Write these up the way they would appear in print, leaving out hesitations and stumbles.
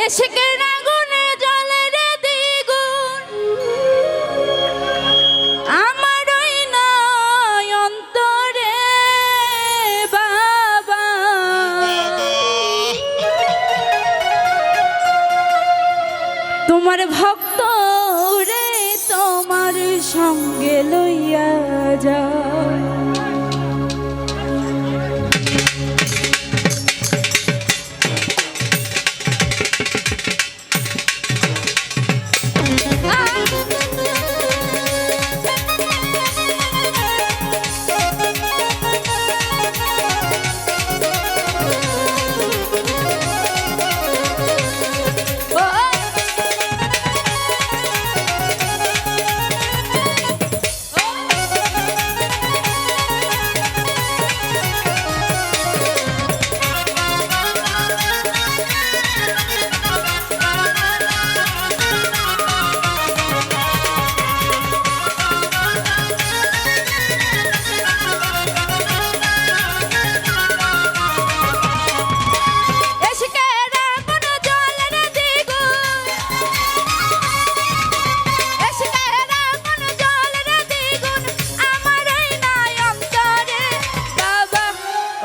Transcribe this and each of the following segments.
এশকের আগুনে জ্বলে রে দ্বিগুণ, আমার ওই নয় অন্তরে বাবা। তোমার ভক্ত রে তোমার সঙ্গে লইয়া যায়।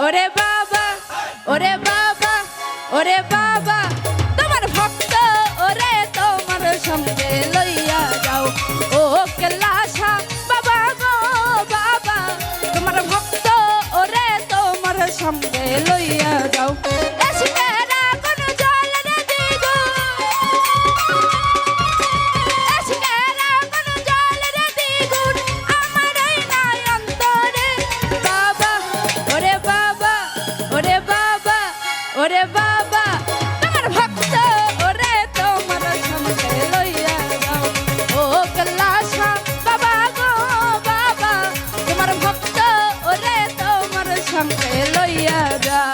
ওরে বাবা, ওরে বাবা, ওরে বাবা, তোমার ভক্ত ওরে তোমার সঙ্গে লইয়া যাও। ও কেলাসা বাবা গো বাবা, তোমার ভক্ত ওরে তোমার সঙ্গে লইয়া যাও। ওরে বাবা, তোমার ভক্ত ওরে তোমার সঙ্গে লইয়া যাও। ও কেলাসা বাবা গো বাবা, তোমার ভক্ত ওরে তোমার সঙ্গে লইয়া যাও।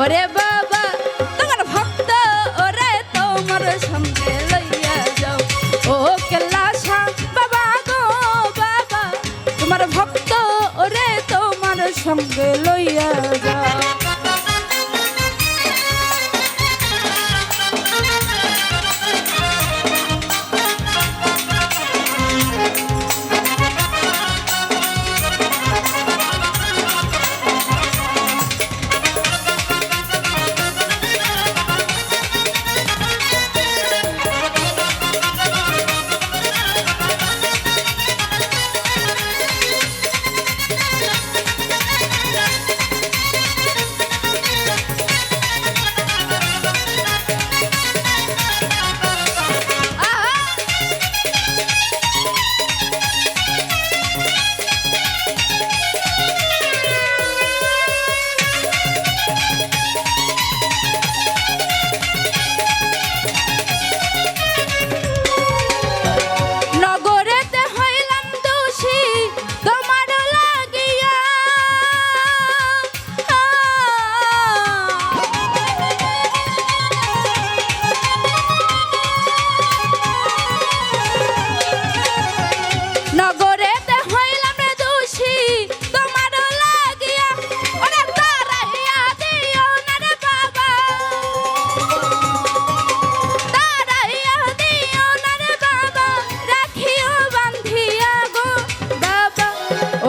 ওরে বাবা, তোমার ভক্ত ওরে তোমার সঙ্গে লইয়া যাও। ও কেলাসা বাবা গো বাবা, তোমার ভক্ত ওরে তোমার সঙ্গে লইয়া যাও।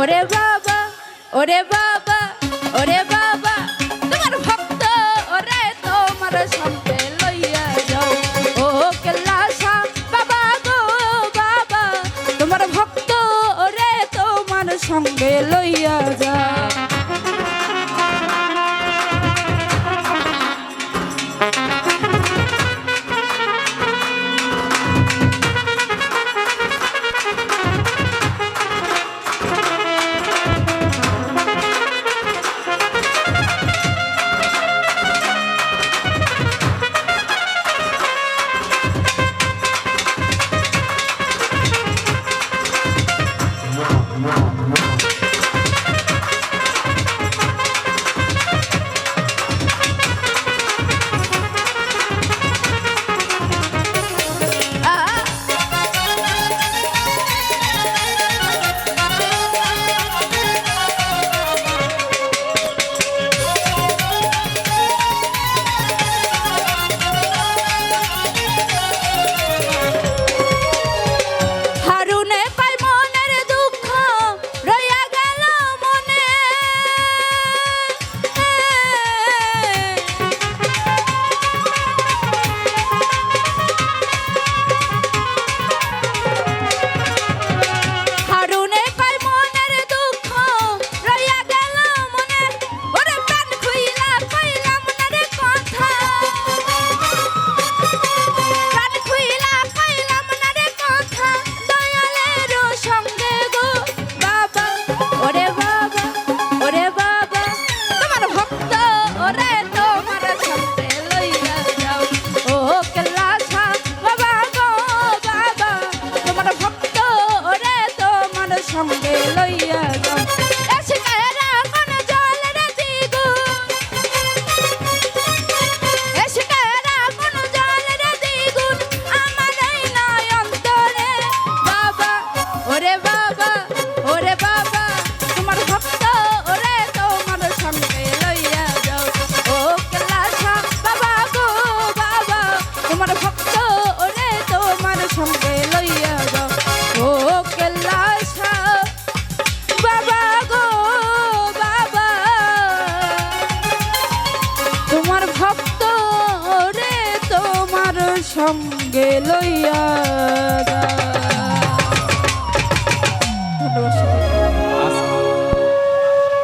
ওরে বাবা ওরে বাবা ওরে বাবা তোমার ভক্ত ওরে তোমার সঙ্গে লইয়া যাও ও কেল্লাসা বাবা গো বাবা তোমার ভক্ত ওরে তোমার সঙ্গে লইয়া যাও সঙ্গে লইয়া যাও এসে কায়রা কোন জলের দ্বিগুণ এসে কায়রা কোন জলের দ্বিগুণ আমার এই নয় অন্তরে বাবা ওরে বাবা ওরে বাবা তোমার ভক্ত ওরে তোমার সঙ্গে লইয়া যাও ও কেল্লাসা বাবা গো বাবা তোমার ভক্ত ওরে তোমার সঙ্গে লইয়া যাও ও কেল্লাসা বাবা গো বাবা তোমার ভক্ত রে তোমার সঙ্গে লইয়া যাও।